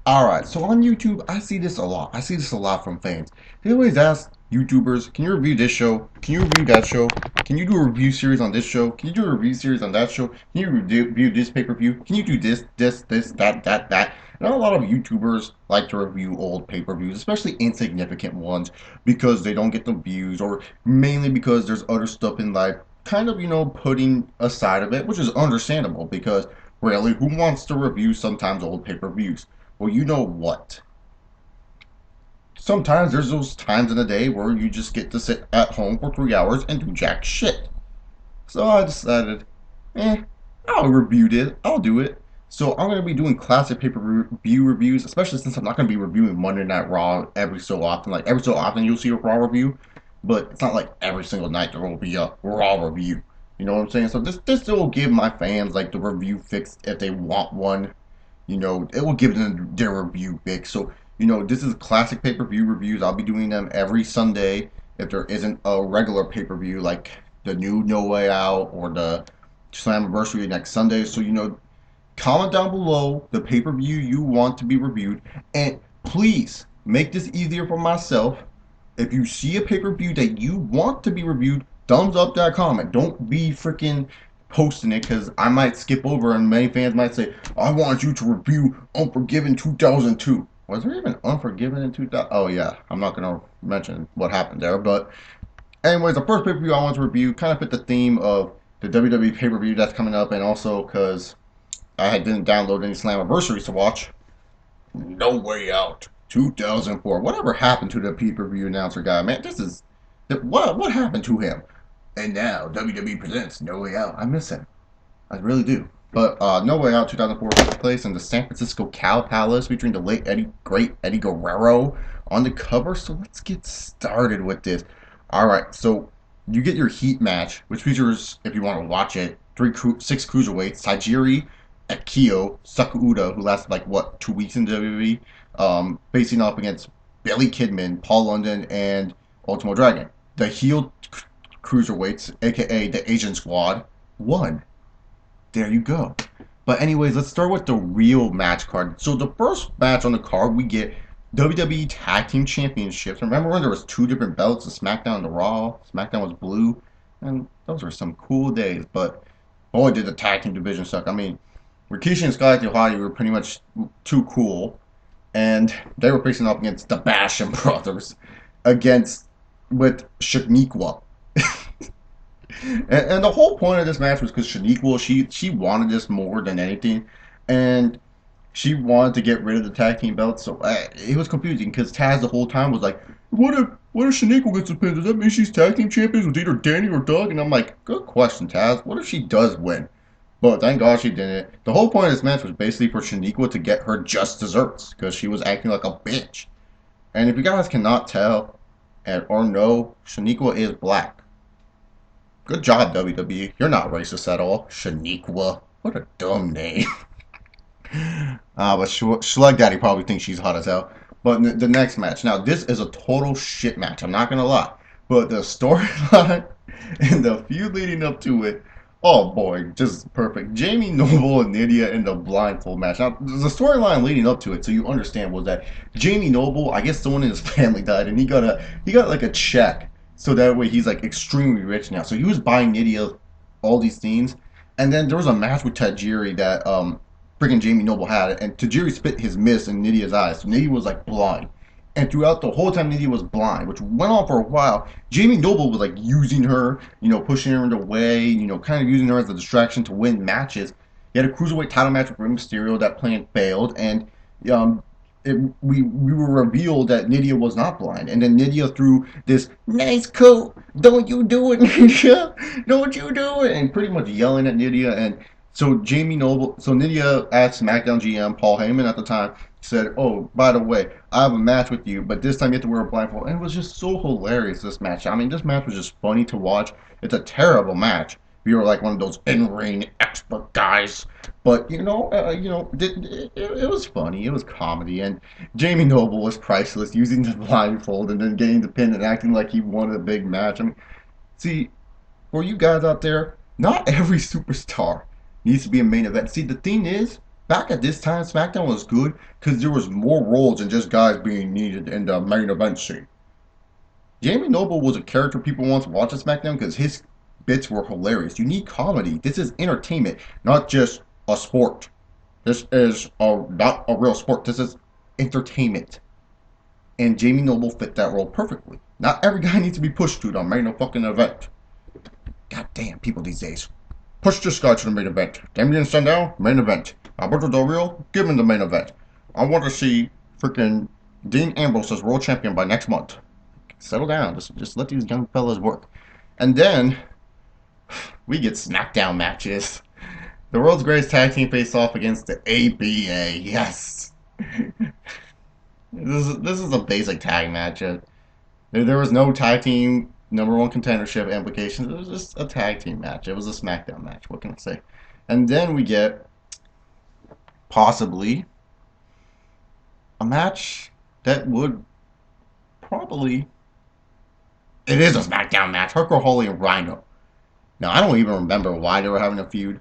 Alright, so on YouTube, I see this a lot. I see this a lot from fans. They always ask YouTubers, can you review this show? Can you review that show? Can you do a review series on this show? Can you do a review series on that show? Can you review this pay-per-view? Can you do this, that? And a lot of YouTubers like to review old pay-per-views, especially insignificant ones, because they don't get the views, or mainly because there's other stuff in life kind of, putting aside of it, which is understandable because really, who wants to review sometimes old pay-per-views? Well, you know what? Sometimes there's those times in the day where you just get to sit at home for 3 hours and do jack shit. So I decided, I'll review it. I'll do it. So I'm going to be doing classic pay-per-view reviews, especially since I'm not going to be reviewing Monday Night Raw every so often. Like every so often you'll see a Raw review, but it's not like every single night there will be a Raw review. You know what I'm saying? So this will give my fans like the review fix if they want one. It will give them their review fix. So, this is classic pay-per-view reviews. I'll be doing them every Sunday if there isn't a regular pay-per-view like the new No Way Out or the Slammiversary next Sunday. So, comment down below the pay-per-view you want to be reviewed. And please make this easier for myself. If you see a pay-per-view that you want to be reviewed, thumbs up that comment. Don't be freaking posting it because I might skip over and many fans might say, I want you to review Unforgiven 2002. Was there even Unforgiven in 2000? Oh yeah, I'm not going to mention what happened there. But anyways, the first pay-per-view I want to review kind of fit the theme of the WWE pay-per-view that's coming up, and also because didn't download any Slammiversaries to watch. No Way Out 2004. Whatever happened to the pay-per-view announcer guy, man? What happened to him? And now WWE presents No Way Out. I miss him. I really do. But No Way Out 2004 took place in the San Francisco Cow Palace, featuring the great Eddie Guerrero on the cover. So let's get started with this. All right, so you get your Heat match, which features, if you want to watch it, six cruiserweights: Tajiri, Akio, Sakuuda, who lasted like what 2 weeks in WWE, facing off against Billy Kidman, Paul London, and Ultimo Dragon. The heel cruiserweights, aka the Asian Squad, won. There you go. But anyways, let's start with the real match card. So the first match on the card, we get WWE Tag Team Championships. Remember when there was two different belts, the SmackDown and the Raw? SmackDown was blue, and those were some cool days. But boy, did the tag team division suck. I mean, Rikishi and Sky Yohari were pretty much too cool, and they were facing up against the Basham brothers, against with Shaniqua. And the whole point of this match was because Shaniqua, she wanted this more than anything, and she wanted to get rid of the tag team belts. So it was confusing because Taz the whole time was like, "What if Shaniqua gets a pin? Does that mean she's tag team champions with either Danny or Doug?" And I'm like, "Good question, Taz. What if she does win?" But thank God she didn't. The whole point of this match was basically for Shaniqua to get her just desserts because she was acting like a bitch. And if you guys cannot tell or know, Shaniqua is black. Good job, WWE. You're not racist at all. Shaniqua. What a dumb name. But Slug Daddy probably thinks she's hot as hell. But the next match. Now, this is a total shit match. I'm not going to lie. But the storyline and the feud leading up to it, oh boy, just perfect. Jamie Noble and Nydia in the blindfold match. Now, the storyline leading up to it, so you understand, was that Jamie Noble, I guess someone in his family died, and he got like a check. So that way he's like extremely rich now. So he was buying Nydia all these things. And then there was a match with Tajiri that freaking Jamie Noble had, and Tajiri spit his mist in Nydia's eyes. So Nydia was like blind. And throughout the whole time Nydia was blind, which went on for a while, Jamie Noble was like using her, pushing her in the way, kind of using her as a distraction to win matches. He had a cruiserweight title match with Rey Mysterio that plan failed, and we were revealed that Nydia was not blind, and then Nydia threw this nice coat, don't you do it, Nydia, don't you do it, and pretty much yelling at Nydia. And so Nydia asked SmackDown GM Paul Heyman at the time, said, "Oh, by the way, I have a match with you, but this time you have to wear a blindfold." And it was just so hilarious, this match. I mean, this match was just funny to watch. It's a terrible match. If you were like one of those in-ring expert guys. But, it was funny. It was comedy. And Jamie Noble was priceless, using the blindfold and then getting the pin and acting like he won a big match. I mean, see, for you guys out there, not every superstar needs to be a main event. See, the thing is, back at this time, SmackDown was good because there was more roles than just guys being needed in the main event scene. Jamie Noble was a character people wanted to watch on SmackDown because his bits were hilarious. You need comedy. This is entertainment, not just a sport. This is not a real sport. This is entertainment. And Jamie Noble fit that role perfectly. Not every guy needs to be pushed to the main fucking event. God damn, people these days. Push this guy to the main event. Damien Sandow, main event. Alberto Del Rio, give him the main event. I want to see freaking Dean Ambrose as world champion by next month. Settle down. Just let these young fellas work. And then we get SmackDown matches. The world's greatest tag team face off against the ABA. Yes. This is a basic tag match. There was no tag team number one contendership implications. It was just a tag team match. It was a SmackDown match. What can I say? And then we get possibly a match that would probably... It is a SmackDown match. Hardcore Holly and Rhino. Now, I don't even remember why they were having a feud.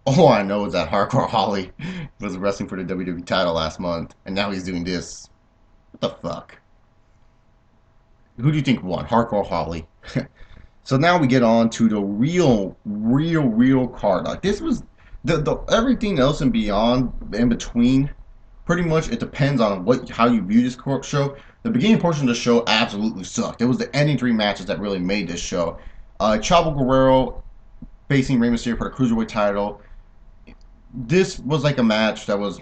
All I know is that Hardcore Holly was wrestling for the WWE title last month, and now he's doing this. What the fuck? Who do you think won? Hardcore Holly. So now we get on to the real card. Like, this was the everything else and beyond, in between. Pretty much, it depends on how you view this show. The beginning portion of the show absolutely sucked. It was the ending three matches that really made this show. Chavo Guerrero facing Rey Mysterio for the Cruiserweight title. This was like a match that was...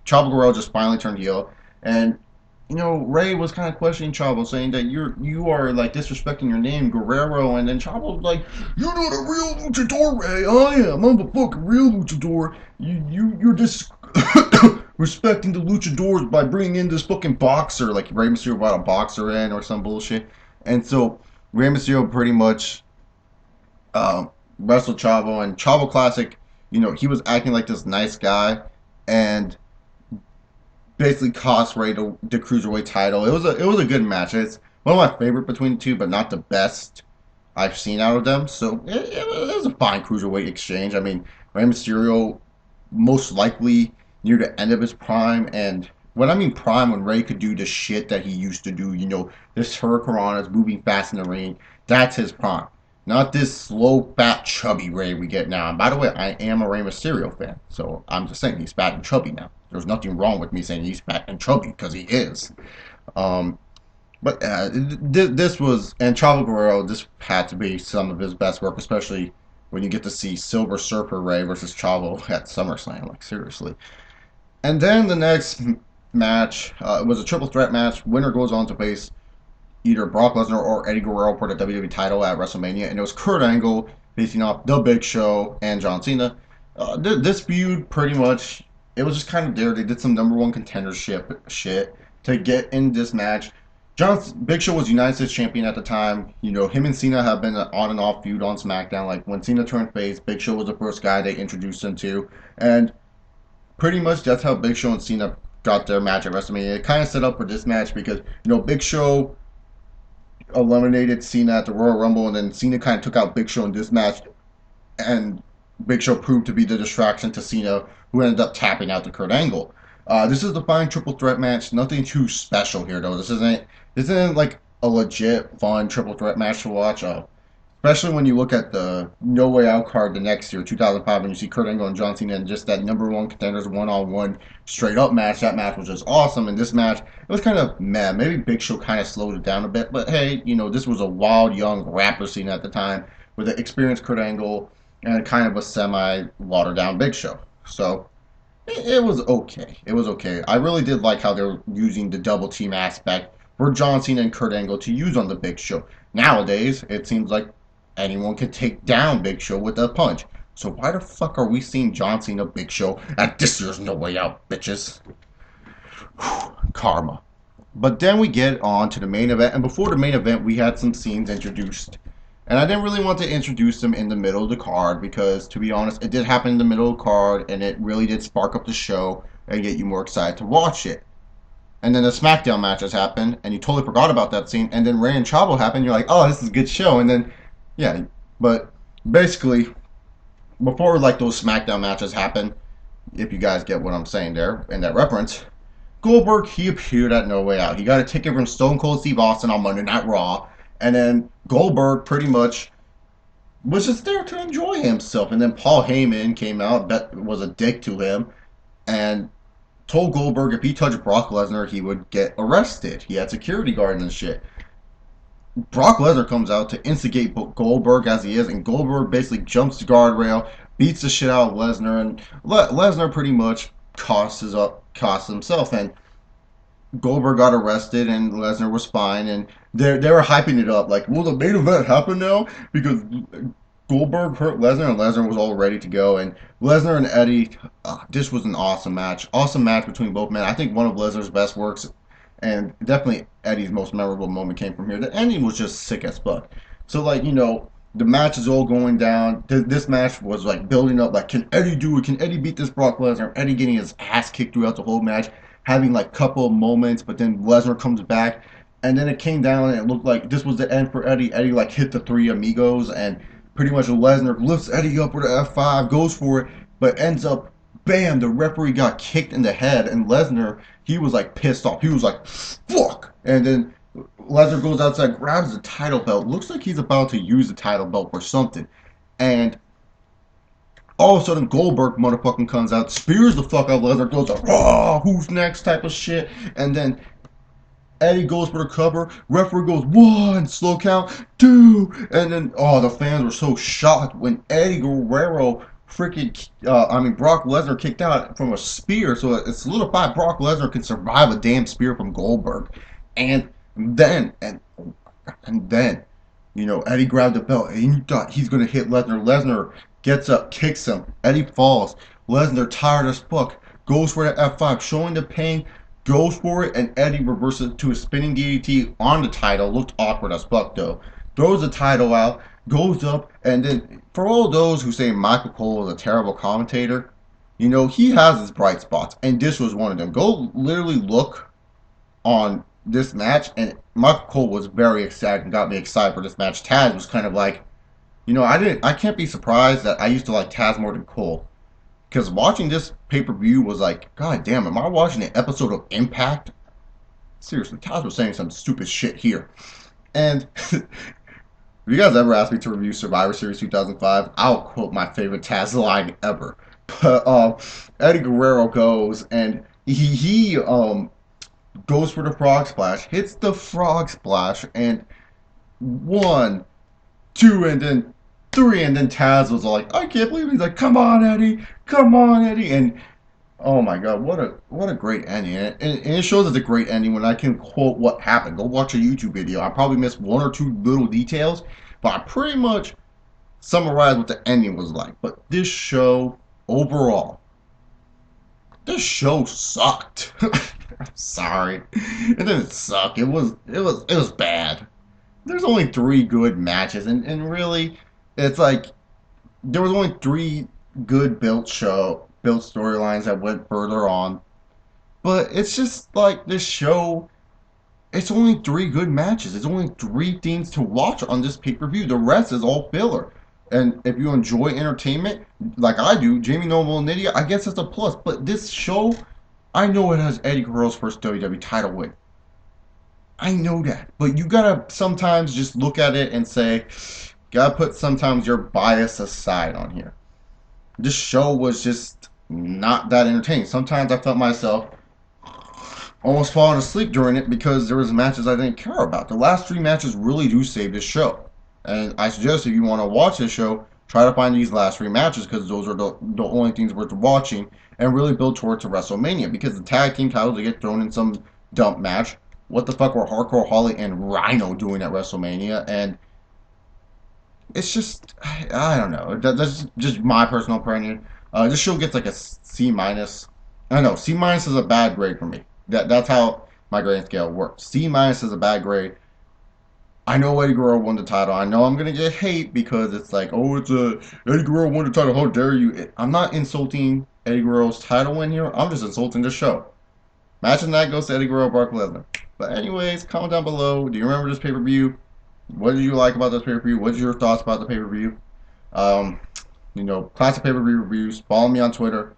Chavo Guerrero just finally turned heel. And, you know, Rey was kind of questioning Chavo, saying that you are, like, disrespecting your name, Guerrero. And then Chavo was like, "You're not a real luchador, Rey. I am. I'm a fucking real luchador. You're disrespecting the luchadors by bringing in this fucking boxer." Like, Rey Mysterio brought a boxer in or some bullshit. And so Rey Mysterio pretty much wrestled Chavo. And Chavo Classic, you know, he was acting like this nice guy and basically cost Rey the Cruiserweight title. It was a good match. It's one of my favorite between the two, but not the best I've seen out of them. So it was a fine Cruiserweight exchange. I mean, Rey Mysterio most likely near the end of his prime, and when I mean prime, when Rey could do the shit that he used to do, you know, this hurricanrana's moving fast in the ring, that's his prime. Not this slow, fat, chubby Rey we get now. And by the way, I am a Rey Mysterio fan, so I'm just saying he's fat and chubby now. There's nothing wrong with me saying he's fat and chubby, because he is. But this was, and Chavo Guerrero, this had to be some of his best work, especially when you get to see Silver Surfer Rey versus Chavo at SummerSlam. Like, seriously. And then the next match was a triple threat match. Winner goes on to face either Brock Lesnar or Eddie Guerrero for the WWE title at WrestleMania, and it was Kurt Angle facing off The Big Show and John Cena. This feud, pretty much, it was just kind of there. They did some number one contendership shit to get in this match. Big Show was United States champion at the time. You know, him and Cena have been an on and off feud on SmackDown. Like, when Cena turned face, Big Show was the first guy they introduced him to, and pretty much that's how Big Show and Cena got their match at WrestleMania. It kind of set up for this match because, you know, Big Show eliminated Cena at the Royal Rumble, and then Cena kind of took out Big Show in this match, and Big Show proved to be the distraction to Cena, who ended up tapping out to Kurt Angle. This is the fine triple threat match. Nothing too special here, though. This isn't like a legit fun triple threat match to watch. Especially when you look at the No Way Out card the next year, 2005, and you see Kurt Angle and John Cena and just that number one contenders one-on-one straight-up match. That match was just awesome. And this match, it was kind of meh. Maybe Big Show kind of slowed it down a bit. But hey, you know, this was a wild, young rapper scene at the time with an experienced Kurt Angle and kind of a semi-watered-down Big Show. So it was okay. It was okay. I really did like how they were using the double team aspect for John Cena and Kurt Angle to use on the Big Show. Nowadays, it seems like anyone can take down Big Show with a punch. So why the fuck are we seeing John Cena Big Show at this year's No Way Out, bitches? Karma. But then we get on to the main event, and before the main event, we had some scenes introduced. And I didn't really want to introduce them in the middle of the card because, to be honest, it did happen in the middle of the card, and it really did spark up the show and get you more excited to watch it. And then the SmackDown matches happened, and you totally forgot about that scene, and then Rey and Chavo happened, you're like, oh, this is a good show, and then yeah, but basically, before like those SmackDown matches happen, if you guys get what I'm saying there in that reference. Goldberg, he appeared at No Way Out. He got a ticket from Stone Cold Steve Austin on Monday Night Raw, and then Goldberg pretty much was just there to enjoy himself. And then Paul Heyman came out, was a dick to him, and told Goldberg if he touched Brock Lesnar, he would get arrested. He had security guards and shit. Brock Lesnar comes out to instigate Goldberg as he is, and Goldberg basically jumps the guardrail, beats the shit out of Lesnar, and Lesnar pretty much costs himself. And Goldberg got arrested, and Lesnar was fine, and they were hyping it up like, will the main event happen now? Because Goldberg hurt Lesnar, and Lesnar was all ready to go. And Lesnar and Eddie, this was an awesome match between both men. I think one of Lesnar's best works, and definitely Eddie's most memorable moment came from here. The ending was just sick as fuck. So like, the match is all going down. This match was like building up. Like, can Eddie do it? Can Eddie beat this Brock Lesnar? Eddie getting his ass kicked throughout the whole match, having like couple of moments, but then Lesnar comes back, and then it came down and it looked like this was the end for Eddie. Eddie like hit the three amigos, and pretty much Lesnar lifts Eddie up with an F5, goes for it, but ends up, bam, the referee got kicked in the head, and Lesnar, he was like pissed off. He was like, fuck! And then Lesnar goes outside, grabs the title belt, looks like he's about to use the title belt for something, and all of a sudden Goldberg motherfucking comes out, spears the fuck out of Lesnar, goes like, oh, who's next type of shit, and then Eddie goes for the cover. Referee goes 1, slow count, 2, and then the fans were so shocked when Eddie Guerrero Brock Lesnar kicked out from a spear, so it solidified Brock Lesnar can survive a damn spear from Goldberg, and then Eddie grabbed the belt and you thought he's gonna hit Lesnar. Lesnar gets up, kicks him. Eddie falls. Lesnar tired as fuck goes for the F5, showing the pain. Goes for it, and Eddie reverses to a spinning DDT on the title. Looked awkward as fuck, though. Throws the title out, goes up, and then, for all those who say Michael Cole is a terrible commentator, he has his bright spots, and this was one of them. Go literally look on this match, and Michael Cole was very excited and got me excited for this match. Taz was kind of like, I can't be surprised that I used to like Taz more than Cole. Because watching this pay-per-view was like, God damn, am I watching an episode of Impact? Seriously, Taz was saying some stupid shit here. And if you guys ever asked me to review Survivor Series 2005, I'll quote my favorite Taz line ever. But Eddie Guerrero goes, and he goes for the frog splash, hits the frog splash, and 1, 2, and then 3, and then Taz was like, I can't believe it. He's like, come on, Eddie, and oh my god, what a great ending, and it shows it's a great ending when I can quote what happened. Go watch a YouTube video. I probably missed 1 or 2 little details, but I pretty much summarized what the ending was like. But this show overall, this show sucked. I'm sorry, it didn't suck. It was bad. There's only 3 good matches, and really, it's like there was only 3 good built storylines that went further on. But it's just like this show, it's only 3 good matches. It's only 3 things to watch on this pay-per-view. The rest is all filler. And if you enjoy entertainment, like I do, Jamie Noble and Nydia, I guess it's a plus. But this show, I know it has Eddie Guerrero's first WWE title win. I know that. But you gotta sometimes just look at it and say, gotta put sometimes your bias aside on here. This show was just not that entertaining. Sometimes I felt myself almost falling asleep during it because there was matches I didn't care about. The last 3 matches really do save this show. And I suggest if you want to watch this show, try to find these last 3 matches because those are the only things worth watching, and really build towards a WrestleMania, because the tag team titles, they get thrown in some dump match. What the fuck were Hardcore Holly and Rhino doing at WrestleMania? And it's just, I don't know. That's just my personal opinion. This show gets like a C minus. I don't know. C minus is a bad grade for me. That's how my grading scale works. C minus is a bad grade. I know Eddie Guerrero won the title. I know I'm gonna get hate because it's like, oh, Eddie Guerrero won the title. How dare you? I'm not insulting Eddie Guerrero's title win here. I'm just insulting the show. Match of the night goes to Eddie Guerrero, Brock Lesnar. But anyways, comment down below. Do you remember this pay-per-view? What did you like about this pay-per-view? What's your thoughts about the pay-per-view? Classic pay-per-view reviews. Follow me on Twitter.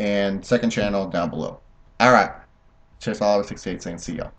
and second channel down below. All right. Cheers, all 68 saying see y'all.